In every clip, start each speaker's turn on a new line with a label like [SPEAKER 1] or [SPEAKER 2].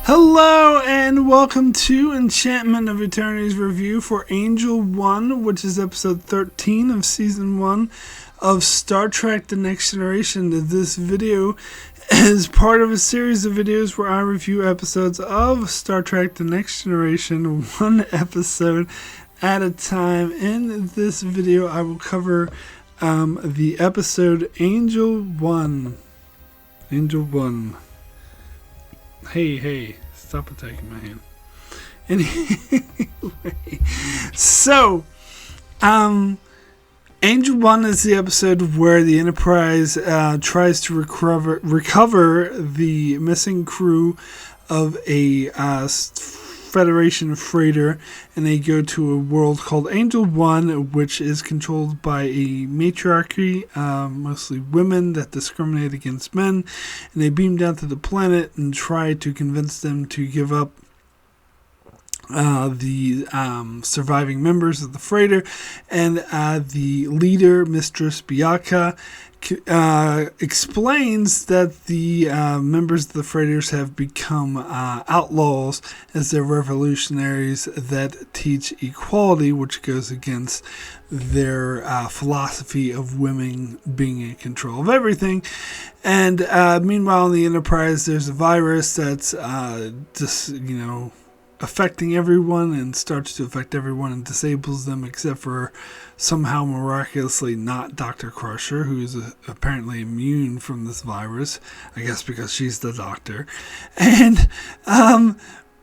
[SPEAKER 1] Hello and welcome to Enchantment of Eternity's review for Angel 1, which is episode 13 of season 1 of Star Trek The Next Generation. This video is part of a series of videos where I review episodes of Star Trek The Next Generation, one episode at a time. In this video I will cover the episode Angel 1. Angel 1. Hey, stop attacking my hand. Anyway, so, Angel 1 is the episode where the Enterprise tries to recover the missing crew of a Federation freighter, and they go to a world called Angel 1, which is controlled by a matriarchy, mostly women that discriminate against men, and they beam down to the planet and try to convince them to give up the surviving members of the freighter, and the leader, Mistress Biyaka, explains that the members of the freighters have become outlaws as they're revolutionaries that teach equality, which goes against their philosophy of women being in control of everything. And meanwhile, in the Enterprise, there's a virus that's affecting everyone and starts to affect everyone and disables them except for somehow miraculously not Dr. Crusher, who is apparently immune from this virus, I guess because she's the doctor. And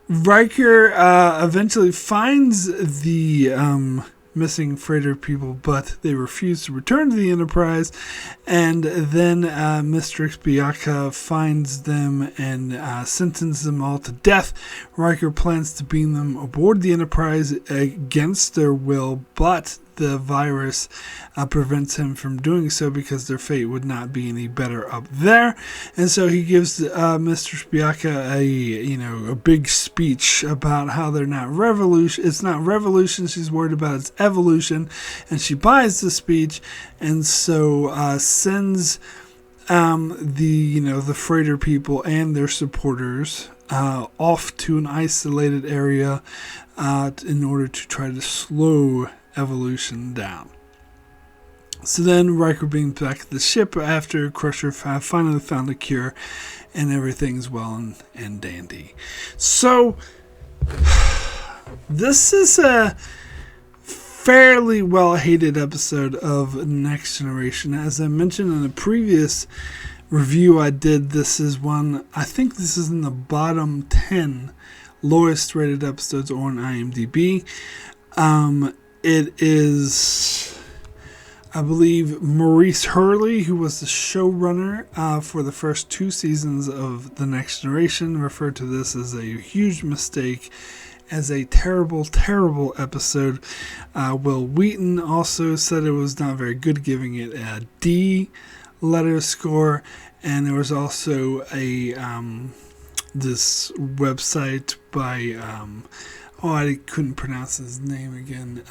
[SPEAKER 1] Riker eventually finds the missing freighter people, but they refuse to return to the Enterprise, and then Mistress Biyaka finds them and sentences them all to death. Riker plans to beam them aboard the Enterprise against their will, but the virus prevents him from doing so because their fate would not be any better up there. And so he gives Mistress Biyaka a big speech about how they're not revolution. It's not revolution she's worried about, it's evolution. And she buys the speech, and so sends the freighter people and their supporters off to an isolated area in order to try to slow evolution down. So then Riker beams back at the ship after Crusher finally found a cure, and everything's well and dandy. So this is a fairly well-hated episode of Next Generation. As I mentioned in a previous review I did, this is one, I think this is in the bottom 10 lowest rated episodes on IMDb. It is, I believe, Maurice Hurley, who was the showrunner for the first 2 seasons of The Next Generation, referred to this as a huge mistake, as a terrible, terrible episode. Will Wheaton also said it was not very good, giving it a D letter score. And there was also a this website by I couldn't pronounce his name again.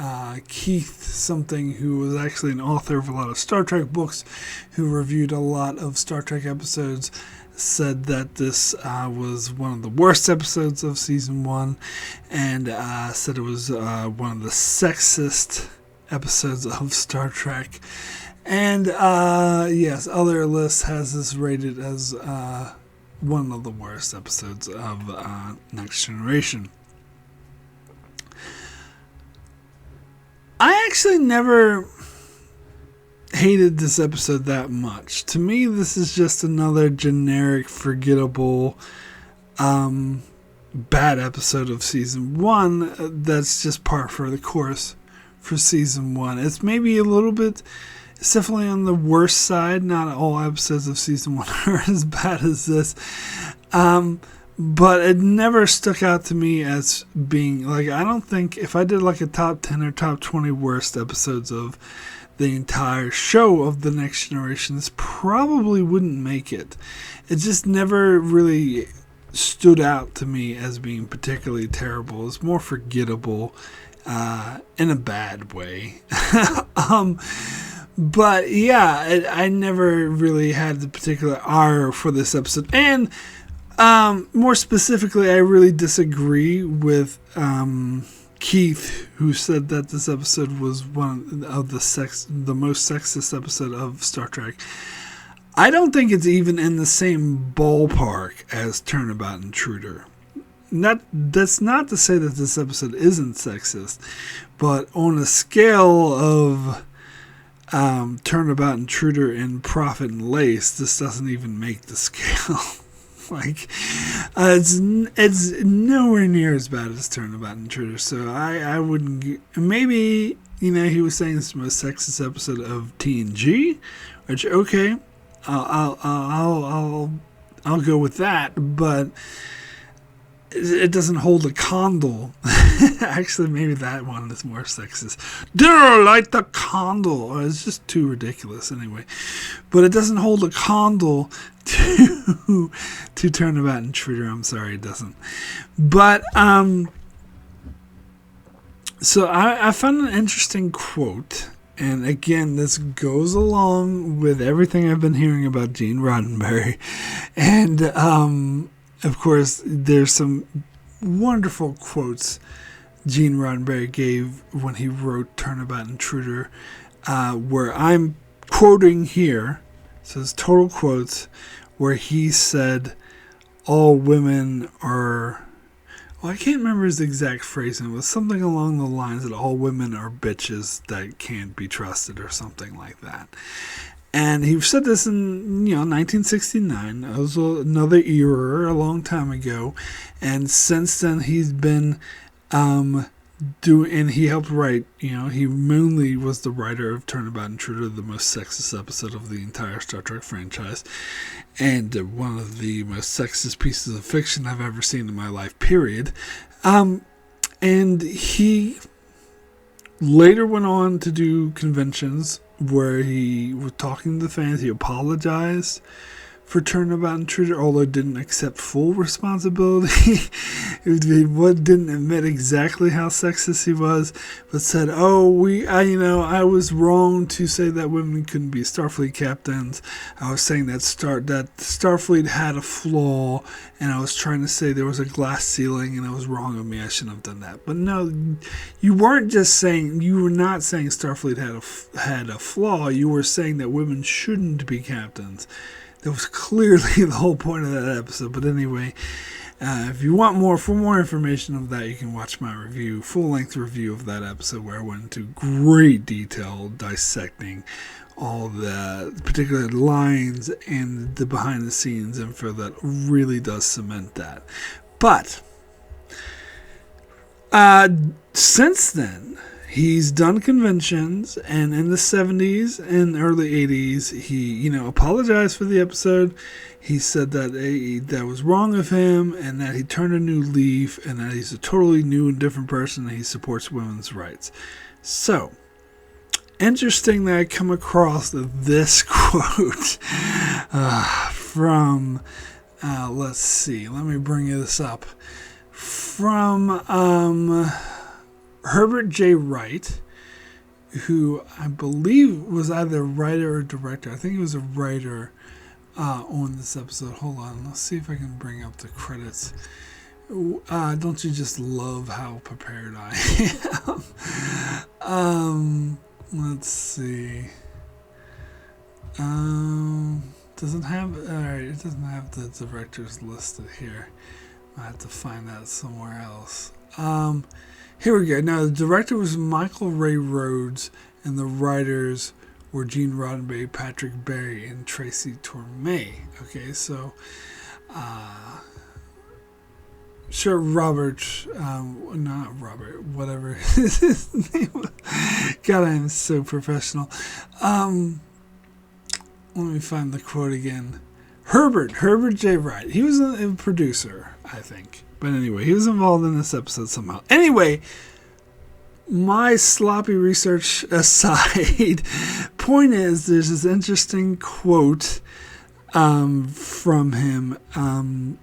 [SPEAKER 1] Keith something, who was actually an author of a lot of Star Trek books, who reviewed a lot of Star Trek episodes, said that this was one of the worst episodes of season 1, and said it was one of the sexist episodes of Star Trek. And yes, other lists has this rated as one of the worst episodes of Next Generation. I actually never hated this episode that much. To me, this is just another generic, forgettable, bad episode of season 1 that's just par for the course for season 1. It's maybe a little bit, it's definitely on the worst side. Not all episodes of season 1 are as bad as this. But it never stuck out to me as being, like, I don't think, if I did like a top 10 or top 20 worst episodes of the entire show of The Next Generation, this probably wouldn't make it. It just never really stood out to me as being particularly terrible. It's more forgettable in a bad way. But yeah, I never really had the particular R for this episode. And More specifically, I really disagree with Keith, who said that this episode was one of the most sexist episode of Star Trek. I don't think it's even in the same ballpark as Turnabout Intruder. That's not to say that this episode isn't sexist, but on a scale of Turnabout Intruder and Prophet and Lace, this doesn't even make the scale. It's nowhere near as bad as Turnabout Intruder. So I wouldn't. Maybe he was saying it's the most sexist episode of TNG, which okay, I'll go with that, but it doesn't hold a candle. Actually, maybe that one is more sexist. Dinner light the candle. It's just too ridiculous anyway. But it doesn't hold a candle to Turnabout Intruder. I'm sorry, it doesn't. But so I found an interesting quote. And again, this goes along with everything I've been hearing about Gene Roddenberry. And of course, there's some wonderful quotes Gene Roddenberry gave when he wrote Turnabout Intruder, where I'm quoting here. So it's total quotes, where he said, all women are... Well, I can't remember his exact phrasing. It was something along the lines that all women are bitches that can't be trusted or something like that. And he said this in 1969. It was another era, a long time ago. And since then, he's been and he helped write. He mainly was the writer of Turnabout Intruder, the most sexist episode of the entire Star Trek franchise, and one of the most sexist pieces of fiction I've ever seen in my life. Period. And he later went on to do conventions where he was talking to the fans. He apologized for Turnabout Intruder, although didn't accept full responsibility. He didn't admit exactly how sexist he was, but said, I was wrong to say that women couldn't be Starfleet captains. I was saying that Starfleet had a flaw, and I was trying to say there was a glass ceiling, and it was wrong of me. I shouldn't have done that. But no, you were not saying Starfleet had a flaw. You were saying that women shouldn't be captains. That was clearly the whole point of that episode. But anyway, if you want more information of that, you can watch my full-length review of that episode, where I went into great detail dissecting all the particular lines and the behind-the-scenes info that really does cement that. But since then, he's done conventions, and in the 70s and early 80s, he, apologized for the episode. He said that that was wrong of him, and that he turned a new leaf, and that he's a totally new and different person, and he supports women's rights. So, interesting that I come across this quote from, let's see, let me bring this up, from Herbert J. Wright, who I believe was either a writer or director. I think he was a writer on this episode. Hold on, let's see if I can bring up the credits. Don't you just love how prepared I am? Let's see. Doesn't have. Alright, it doesn't have the directors listed here. I have to find that somewhere else. Here we go. Now, the director was Michael Ray Rhodes, and the writers were Gene Roddenberry, Patrick Berry, and Tracy Torme. Okay, so, sure, not Robert, whatever his name was. God, I am so professional. Let me find the quote again. Herbert J. Wright. He was a producer, I think. But anyway, he was involved in this episode somehow. Anyway, my sloppy research aside, point is, there's this interesting quote from him.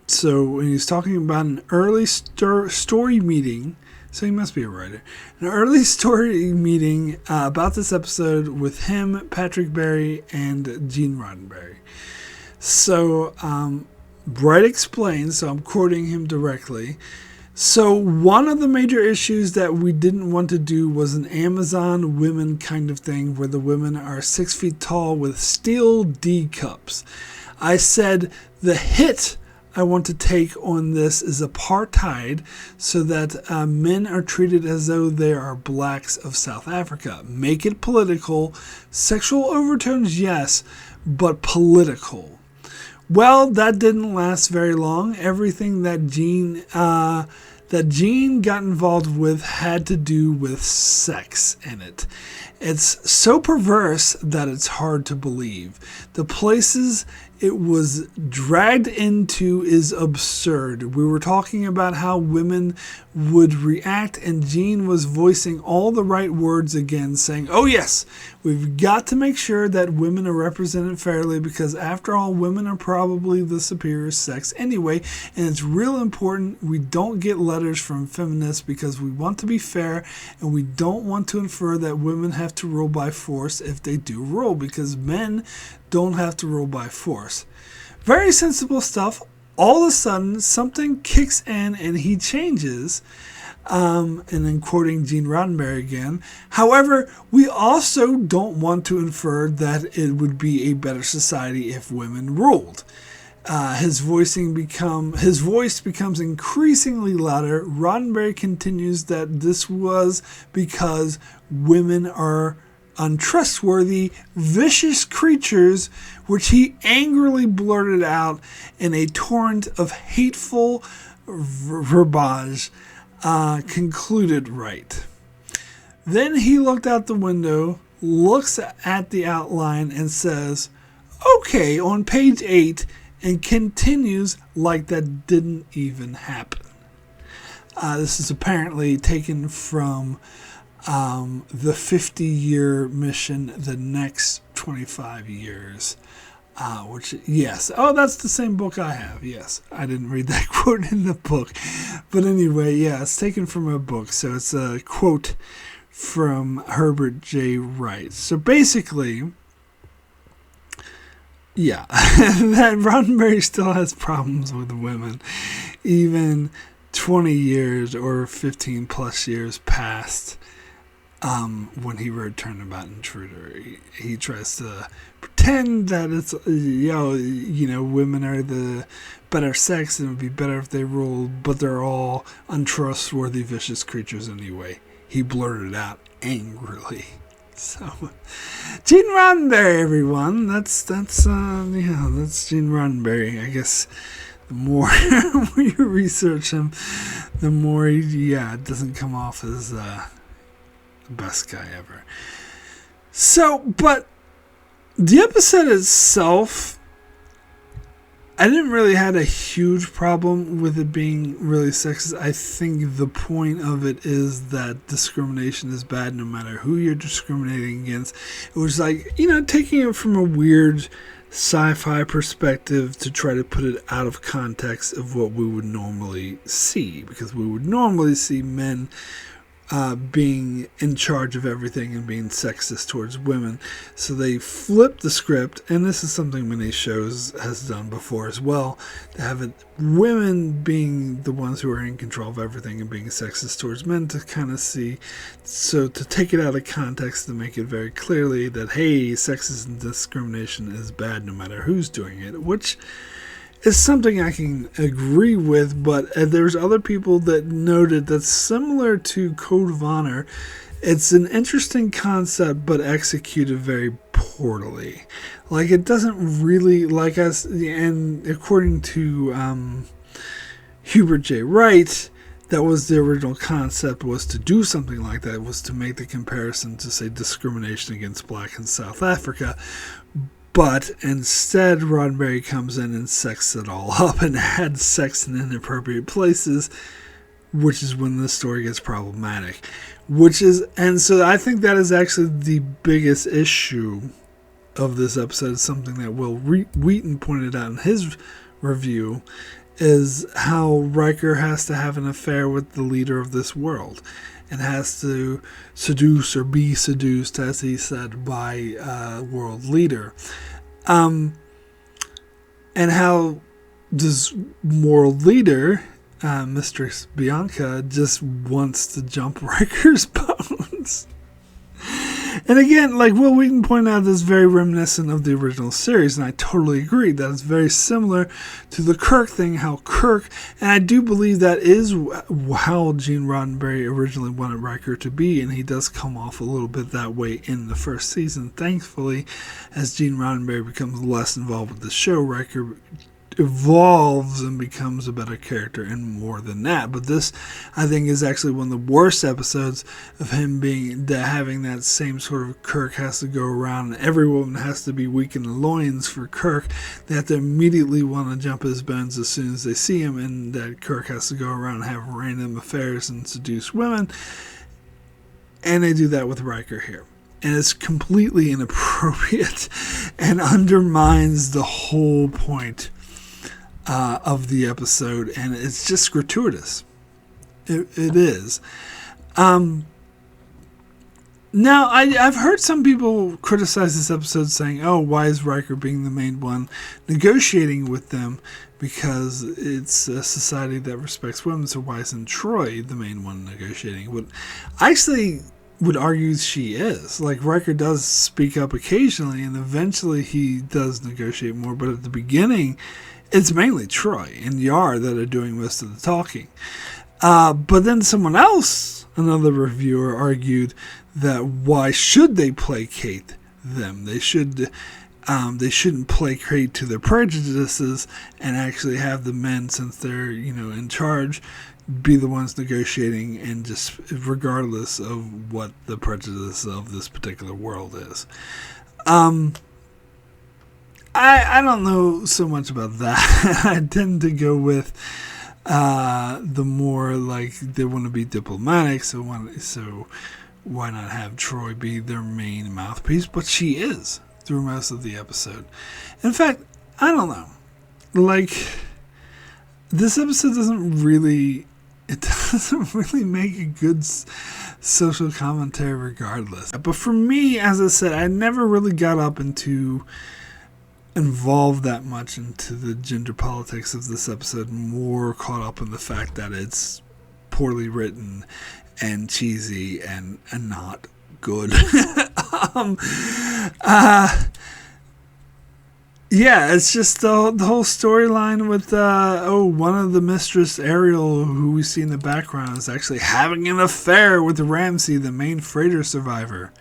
[SPEAKER 1] So when he's talking about an early story meeting, so he must be a writer, an early story meeting about this episode with him, Patrick Berry, and Gene Roddenberry. So Bright explains, so I'm quoting him directly. So one of the major issues that we didn't want to do was an Amazon women kind of thing where the women are 6 feet tall with steel D cups. I said the hit I want to take on this is apartheid, so that men are treated as though they are blacks of South Africa. Make it political. Sexual overtones, yes, but political. Well, that didn't last very long. Everything that Gene got involved with had to do with sex in it. It's so perverse that it's hard to believe. The places it was dragged into is absurd. We were talking about how women would react, and Gene was voicing all the right words again, saying, oh yes, we've got to make sure that women are represented fairly, because after all, women are probably the superior sex anyway, and it's real important we don't get letters from feminists, because we want to be fair, and we don't want to infer that women have to rule by force if they do rule, because men don't have to rule by force. Very sensible stuff. All of a sudden, something kicks in and he changes. And then quoting Gene Roddenberry again. However, we also don't want to infer that it would be a better society if women ruled. His voice becomes increasingly louder. Roddenberry continues that this was because women are untrustworthy, vicious creatures, which he angrily blurted out in a torrent of hateful verbiage. Concluded right. Then he looked out the window, looks at the outline, and says, okay, on page 8, and continues like that didn't even happen. This is apparently taken from the 50-year mission, the next 25 years. Which, yes. Oh, that's the same book I have. Yes. I didn't read that quote in the book. But anyway, yeah, it's taken from a book. So it's a quote from Herbert J. Wright. So basically, yeah, that Roddenberry still has problems with women. Even 20 years or 15 plus years past when he wrote Turnabout Intruder. He tries to pretend that it's, women are the better sex and it would be better if they ruled, but they're all untrustworthy, vicious creatures anyway. He blurted it out angrily. So, Gene Roddenberry, everyone. That's Gene Roddenberry. I guess the more you research him, the more it doesn't come off as the best guy ever. So, but the episode itself, I didn't really have a huge problem with it being really sexist. I think the point of it is that discrimination is bad no matter who you're discriminating against. It was like, taking it from a weird sci-fi perspective to try to put it out of context of what we would normally see, because we would normally see men being in charge of everything and being sexist towards women. So they flipped the script, and this is something many shows has done before as well, to have it women being the ones who are in control of everything and being sexist towards men, to kind of see, so to take it out of context, to make it very clearly that, hey, sexism and discrimination is bad no matter who's doing it, which is something I can agree with, but there's other people that noted that similar to Code of Honor, it's an interesting concept, but executed very poorly. Like, it doesn't really, like us, and according to Hubert J. Wright, that was the original concept, was to do something like that, was to make the comparison to, say, discrimination against black in South Africa. But instead, Roddenberry comes in and sexes it all up and adds sex in inappropriate places, which is when the story gets problematic. And so I think that is actually the biggest issue of this episode, something that Will Wheaton pointed out in his review, is how Riker has to have an affair with the leader of this world, and has to seduce or be seduced, as he said, by a world leader. And how this moral leader, Mistress Bianca, just wants to jump Riker's bones. And again, like Will Wheaton pointed out, this is very reminiscent of the original series, and I totally agree. That is very similar to the Kirk thing, how Kirk, and I do believe that is how Gene Roddenberry originally wanted Riker to be, and he does come off a little bit that way in the first season. Thankfully, as Gene Roddenberry becomes less involved with the show, Riker evolves and becomes a better character and more than that. But this, I think, is actually one of the worst episodes of him having that same sort of Kirk has to go around and everyone has to be weak in the loins for Kirk. They have to immediately want to jump his bones as soon as they see him, and that Kirk has to go around and have random affairs and seduce women. And they do that with Riker here. And it's completely inappropriate and undermines the whole point of the episode, and it's just gratuitous. It is. Now, I've heard some people criticize this episode saying, oh, why is Riker being the main one negotiating with them? Because it's a society that respects women, so why isn't Troy the main one negotiating? But I actually would argue she is. Like, Riker does speak up occasionally, and eventually he does negotiate more, but at the beginning, it's mainly Troy and Yar that are doing most of the talking. But then someone else, another reviewer, argued that why should they placate them? They shouldn't placate to their prejudices and actually have the men, since they're in charge, be the ones negotiating, and just regardless of what the prejudice of this particular world is. I don't know so much about that. I tend to go with the more like they want to be diplomatic, so why not have Troy be their main mouthpiece? But she is through most of the episode. In fact, I don't know. Like, this episode doesn't really make a good social commentary regardless. But for me, as I said, I never really got up involved that much into the gender politics of this episode, more caught up in the fact that it's poorly written and cheesy and not good. Yeah, it's just the whole storyline with one of the mistress, Ariel, who we see in the background, is actually having an affair with Ramsey, the main freighter survivor.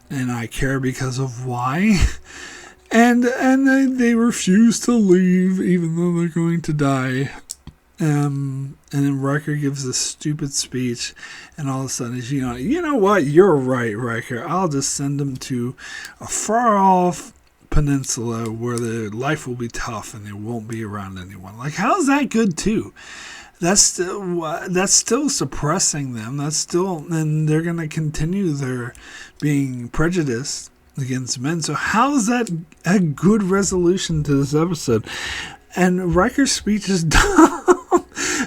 [SPEAKER 1] And I care because of why. And they refuse to leave, even though they're going to die. And then Riker gives this stupid speech, and all of a sudden he's, you know what? You're right, Riker. I'll just send them to a far-off peninsula where their life will be tough and they won't be around anyone. Like, how's that good too? That's still suppressing them. And they're going to continue their being prejudiced against men. So how is that a good resolution to this episode? And Riker's speech is dumb.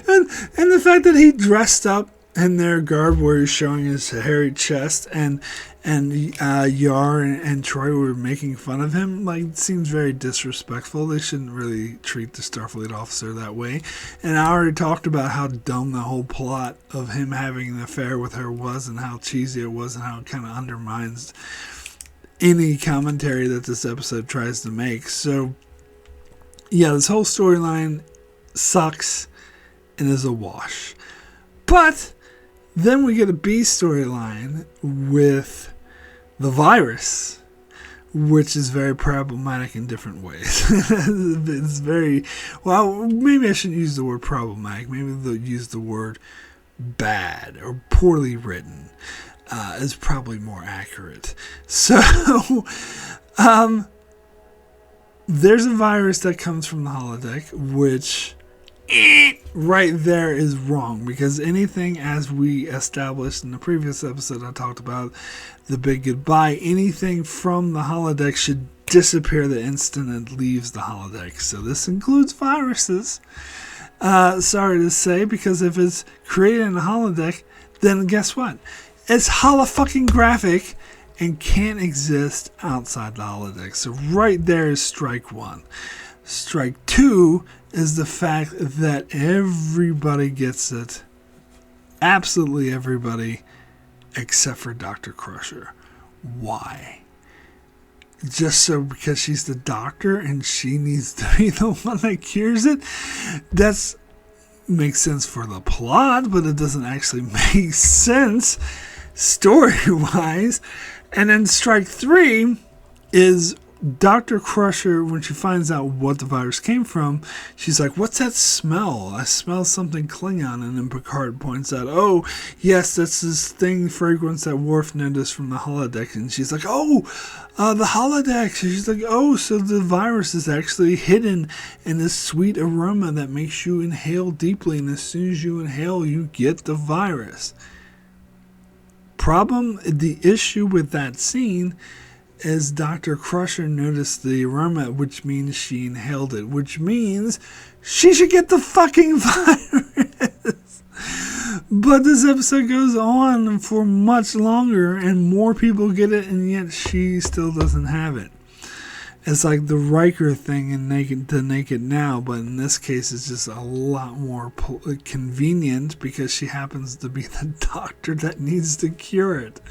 [SPEAKER 1] and the fact that he dressed up in their garb where he's showing his hairy chest, and Yar and Troy were making fun of him, like, seems very disrespectful. They shouldn't really treat the Starfleet officer that way. And I already talked about how dumb the whole plot of him having an affair with her was, and how cheesy it was, and how it kind of undermines any commentary that this episode tries to make. So yeah, this whole storyline sucks and is a wash. But then we get a B storyline with the virus, which is very problematic in different ways. It's very, well, maybe I shouldn't use the word problematic. Maybe they'll use the word bad or poorly written. Is probably more accurate. So, there's a virus that comes from the holodeck, which right there is wrong, because anything, as we established in the previous episode I talked about, the big goodbye, anything from the holodeck should disappear the instant it leaves the holodeck. So this includes viruses. Sorry to say, because if it's created in the holodeck, then guess what? It's holo-fucking graphic and can't exist outside the holodeck. So right there is strike one. Strike 2 is the fact that everybody gets it. Absolutely everybody, except for Dr. Crusher. Why? Just so because she's the doctor and she needs to be the one that cures it? That's makes sense for the plot, but it doesn't actually make sense story-wise. And then strike 3 is Dr. Crusher, when she finds out what the virus came from, she's like, what's that smell? I smell something Klingon. And then Picard points out, oh, yes, that's this fragrance that Worf noticed from the holodeck. And she's like, oh, the holodeck. She's like, oh, so the virus is actually hidden in this sweet aroma that makes you inhale deeply. And as soon as you inhale, you get the virus. The issue with that scene is Dr. Crusher noticed the aroma, which means she inhaled it, which means she should get the fucking virus. But this episode goes on for much longer and more people get it, and yet she still doesn't have it. It's like the Riker thing in Naked Now, but in this case it's just a lot more convenient because she happens to be the doctor that needs to cure it.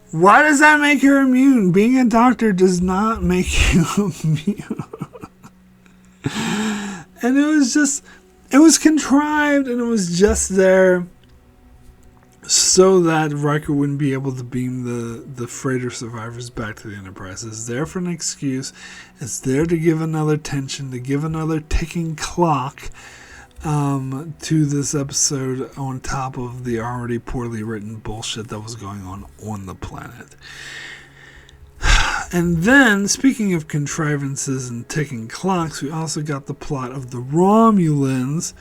[SPEAKER 1] Why does that make her immune? Being a doctor does not make you immune. And it was contrived, and it was just there so that Riker wouldn't be able to beam the freighter survivors back to the Enterprise. It's there for an excuse. It's there to give another tension, to give another ticking clock to this episode on top of the already poorly written bullshit that was going on the planet. And then, speaking of contrivances and ticking clocks, we also got the plot of the Romulans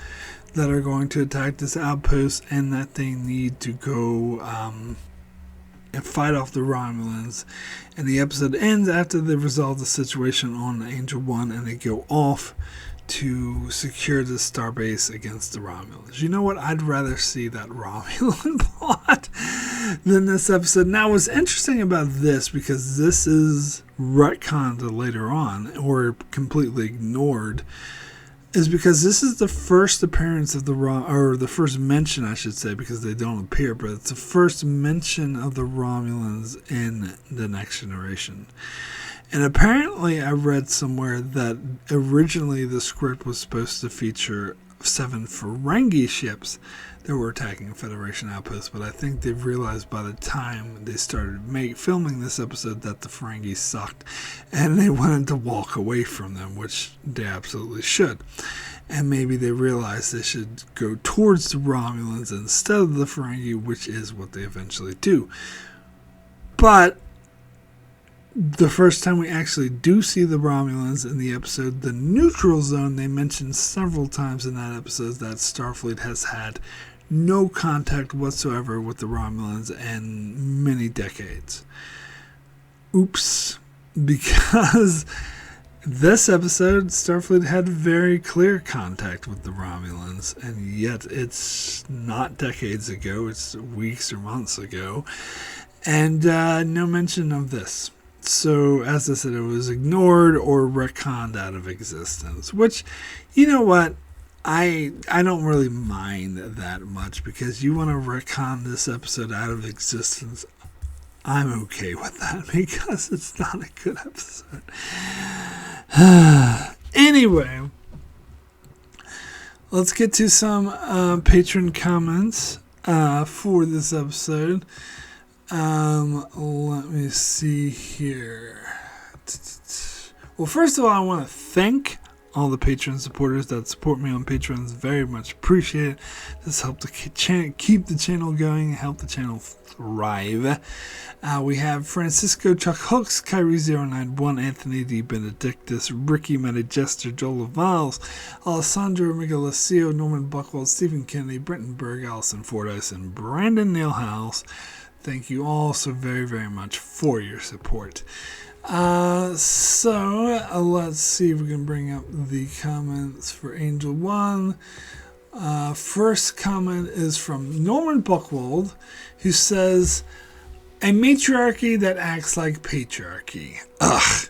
[SPEAKER 1] that are going to attack this outpost, and that they need to go and fight off the Romulans. And the episode ends after they resolve the situation on Angel 1 and they go off to secure the starbase against the Romulans. You know what? I'd rather see that Romulan plot than this episode. Now, what's interesting about this, because this is retconned later on, or completely ignored, is because this is the first appearance of or the first mention, I should say, because they don't appear, but it's the first mention of the Romulans in The Next Generation. And apparently I read somewhere that originally the script was supposed to feature 7 Ferengi ships that were attacking Federation outposts, but I think they've realized by the time they started filming this episode that the Ferengi sucked, and they wanted to walk away from them, which they absolutely should. And maybe they realized they should go towards the Romulans instead of the Ferengi, which is what they eventually do. But the first time we actually do see the Romulans in the episode, the neutral zone, they mentioned several times in that episode that Starfleet has had no contact whatsoever with the Romulans in many decades. Oops. Because this episode, Starfleet had very clear contact with the Romulans, and yet it's not decades ago, it's weeks or months ago, and no mention of this. So, as I said, it was ignored or retconned out of existence, which, you know what, I don't really mind that much, because you want to retcon this episode out of existence, I'm okay with that, because it's not a good episode. Anyway, let's get to some patron comments for this episode. Let me see here. Well, first of all, I want to thank all the Patreon supporters that support me on Patreon. It's very much appreciated. This helps to keep the channel going and help the channel thrive. We have Francisco Chuck Hooks, Kyrie091, Anthony D. Benedictus, Ricky Metagester, Joel Lavals, Alessandro Miguelesio, Norman Buckwald, Stephen Kennedy, Brenton Berg, Allison Fordyce, and Brandon Nailhouse. Thank you all so very, very much for your support. Let's see if we can bring up the comments for Angel 1. First comment is from Norman Buckwald, who says, a matriarchy that acts like patriarchy. Ugh.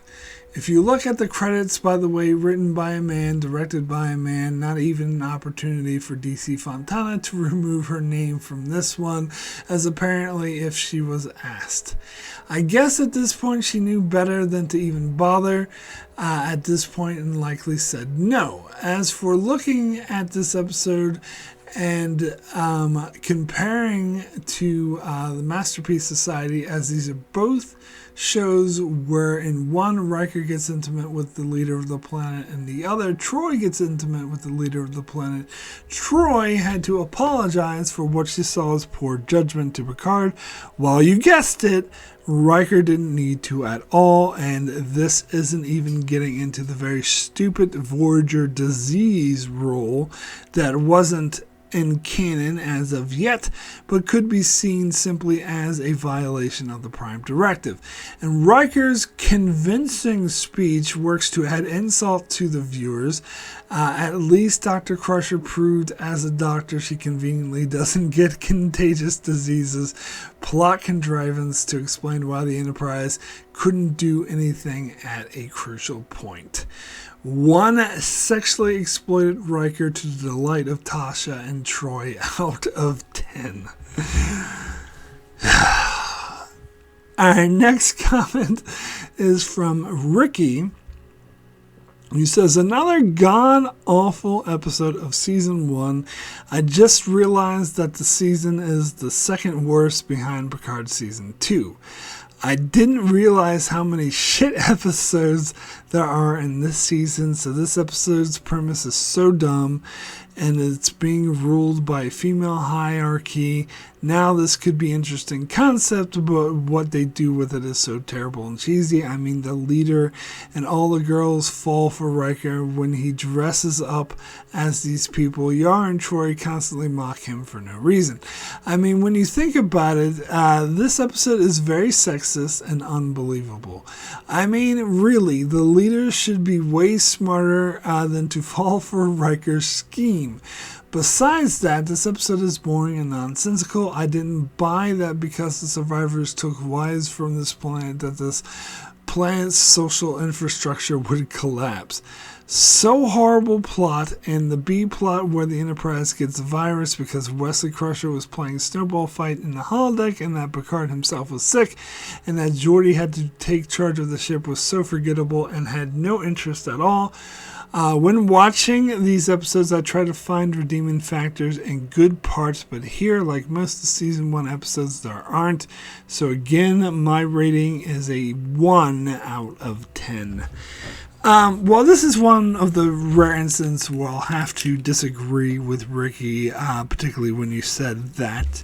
[SPEAKER 1] If you look at the credits, by the way, written by a man, directed by a man, not even an opportunity for DC Fontana to remove her name from this one, as apparently if she was asked. I guess at this point she knew better than to even bother at this point and likely said no. As for looking at this episode and comparing to the Masterpiece Society, as these are both shows where in one Riker gets intimate with the leader of the planet and the other Troy gets intimate with the leader of the planet. Troy had to apologize for what she saw as poor judgment to Picard, while you guessed it, Riker didn't need to at all, and this isn't even getting into the very stupid Voyager disease rule that wasn't in canon as of yet, but could be seen simply as a violation of the Prime Directive. And Riker's convincing speech works to add insult to the viewers. At least Dr. Crusher proved as a doctor she conveniently doesn't get contagious diseases, plot contrivance to explain why the Enterprise couldn't do anything at a crucial point. One sexually exploited Riker to the delight of Tasha and Troy out of 10. Our next comment is from Ricky, who says, another god-awful episode of Season 1. I just realized that the season is the second worst behind Picard Season 2. I didn't realize how many shit episodes there are in this season, so this episode's premise is so dumb, and it's being ruled by a female hierarchy. Now this could be interesting concept, but what they do with it is so terrible and cheesy. I mean, the leader and all the girls fall for Riker when he dresses up as these people. Yar and Troy constantly mock him for no reason. I mean, when you think about it, this episode is very sexist and unbelievable. I mean, really, the leaders should be way smarter than to fall for Riker's scheme. Besides that, this episode is boring and nonsensical. I didn't buy that because the survivors took wives from this planet that this planet's social infrastructure would collapse. So horrible plot, and the B plot where the Enterprise gets a virus because Wesley Crusher was playing snowball fight in the holodeck and that Picard himself was sick and that Geordi had to take charge of the ship was so forgettable and had no interest at all. When watching these episodes, I try to find redeeming factors and good parts, but here, like most of Season 1 episodes, there aren't. So again, my rating is a 1 out of 10. Well, this is one of the rare instances where I'll have to disagree with Ricky, particularly when you said that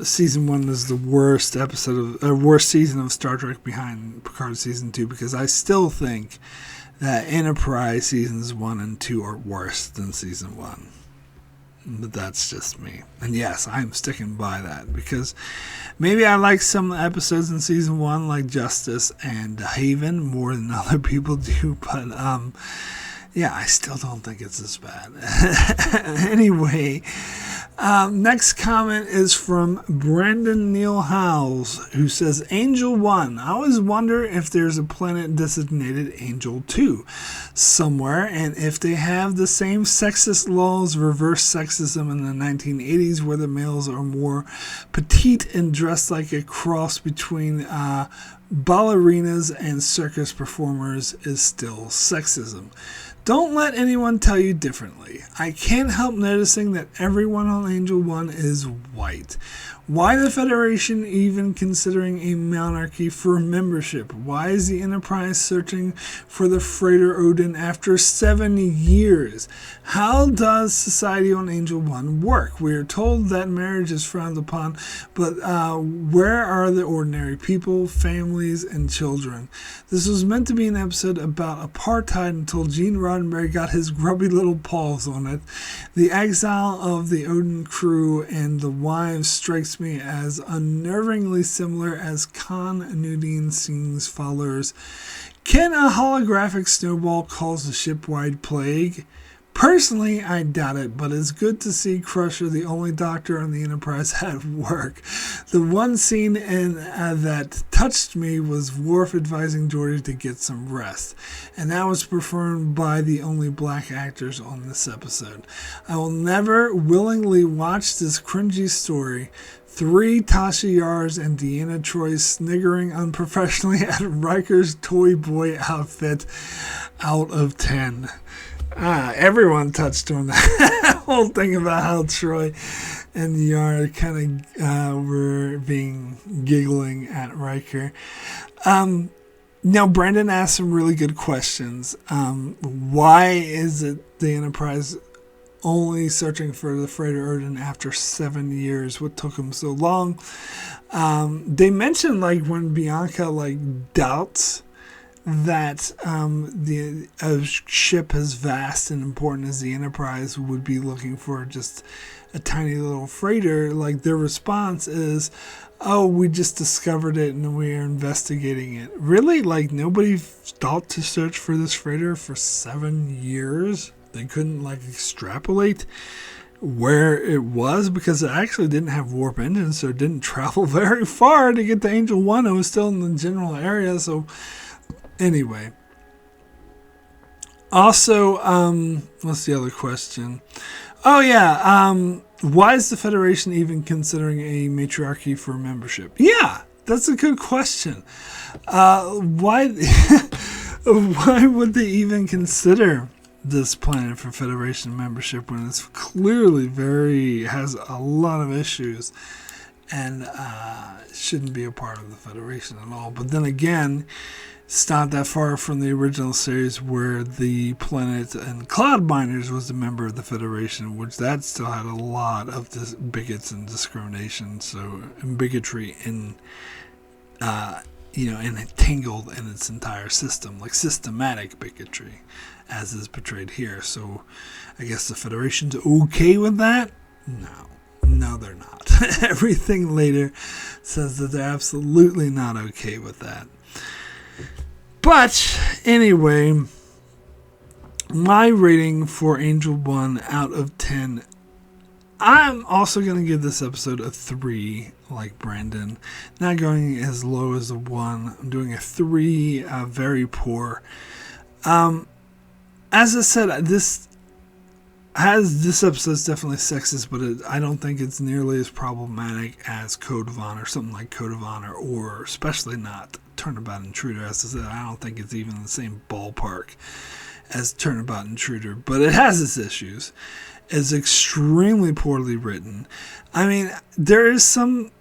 [SPEAKER 1] Season 1 is the worst worst season of Star Trek behind Picard Season 2, because I still think that Enterprise Seasons 1 and 2 are worse than Season 1. But that's just me. And yes, I'm sticking by that, because maybe I like some of the episodes in Season 1, like Justice and Haven, more than other people do. But, yeah, I still don't think it's as bad. Anyway, next comment is from Brandon Neil Howells, who says, Angel 1. I always wonder if there's a planet designated Angel 2 somewhere, and if they have the same sexist laws, reverse sexism in the 1980s, where the males are more petite and dressed like a cross between ballerinas and circus performers, is still sexism. Don't let anyone tell you differently. I can't help noticing that everyone on Angel 1 is white. Why the Federation even considering a monarchy for membership? Why is the Enterprise searching for the freighter Odin after 7 years? How does society on Angel 1 work? We are told that marriage is frowned upon, but where are the ordinary people, families, and children? This was meant to be an episode about apartheid until Gene Roddenberry got his grubby little paws on it. The exile of the Odin crew and the wives strikes me as unnervingly similar as Khan Nudin Singh's followers. Can a holographic snowball cause a shipwide plague? Personally, I doubt it, but it's good to see Crusher, the only doctor on the Enterprise, at work. The one scene that touched me was Worf advising Geordi to get some rest, and that was performed by the only black actors on this episode. I will never willingly watch this cringy story. 3 Tasha Yars and Deanna Troi sniggering unprofessionally at Riker's toy boy outfit out of 10. Everyone touched on that whole thing about how Troy and Yar kind of were giggling at Riker. Now, Brandon asked some really good questions. Why is it the Enterprise only searching for the freighter Erden after 7 years? What took them so long? They mentioned when Bianca doubts that a ship as vast and important as the Enterprise would be looking for just a tiny little freighter. Their response is, "Oh, we just discovered it and we are investigating it." Really? Nobody thought to search for this freighter for 7 years? They couldn't extrapolate where it was, because it actually didn't have warp engines, so it didn't travel very far to get to Angel 1. It was still in the general area, so anyway. Also, what's the other question? Oh, yeah. Why is the Federation even considering a matriarchy for membership? Yeah, that's a good question. Why would they even consider this planet for Federation membership when it's clearly has a lot of issues and shouldn't be a part of the Federation at all? But then again, it's not that far from the original series where the planet and Cloud Miners was a member of the Federation, which that still had a lot of this bigots and discrimination, and bigotry entangled in its entire system, systematic bigotry, as is portrayed here. So I guess the Federation's okay with that? No, they're not. Everything later says that they're absolutely not okay with that. But anyway, my rating for Angel 1 out of 10, I'm also going to give this episode a 3, like Brandon. Not going as low as a 1. I'm doing a 3, very poor. As I said, this episode's definitely sexist, but I don't think it's nearly as problematic as Code of Honor, something like Code of Honor, or especially not Turnabout Intruder. As I said, I don't think it's even in the same ballpark as Turnabout Intruder, but it has its issues. It's extremely poorly written. I mean, there is some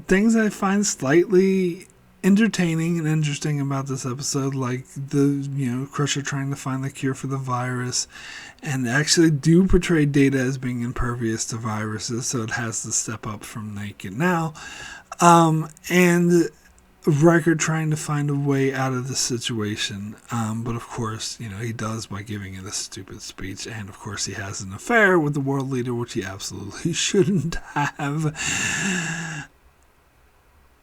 [SPEAKER 1] things I find slightly entertaining and interesting about this episode, like the Crusher trying to find the cure for the virus, and actually do portray Data as being impervious to viruses, so it has to step up from Naked now, and Riker trying to find a way out of the situation, but of course, he does by giving it a stupid speech, and of course he has an affair with the world leader, which he absolutely shouldn't have.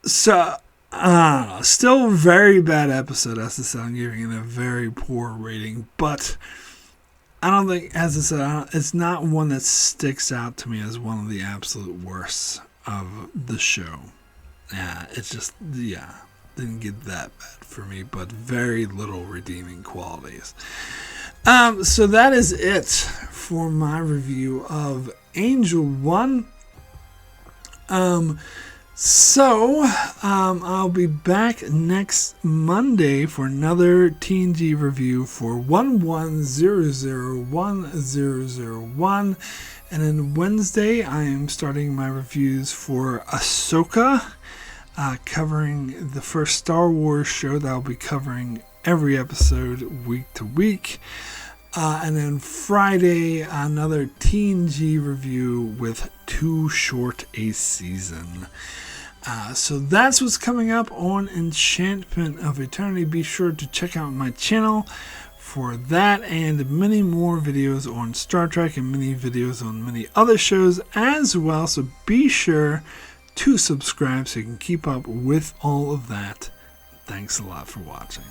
[SPEAKER 1] So I don't know. Still a very bad episode, as I said. I'm giving it a very poor rating, but I don't think, as I said, it's not one that sticks out to me as one of the absolute worst of the show. It's just, didn't get that bad for me, but very little redeeming qualities. So that is it for my review of Angel 1. I'll be back next Monday for another TNG review for 11001001. And then Wednesday, I am starting my reviews for Ahsoka, covering the first Star Wars show that I'll be covering every episode week to week. And then Friday, another TNG review with Too Short a Season. So that's what's coming up on Enchantment of Eternity. Be sure to check out my channel for that and many more videos on Star Trek and many videos on many other shows as well. So be sure to subscribe so you can keep up with all of that. Thanks a lot for watching.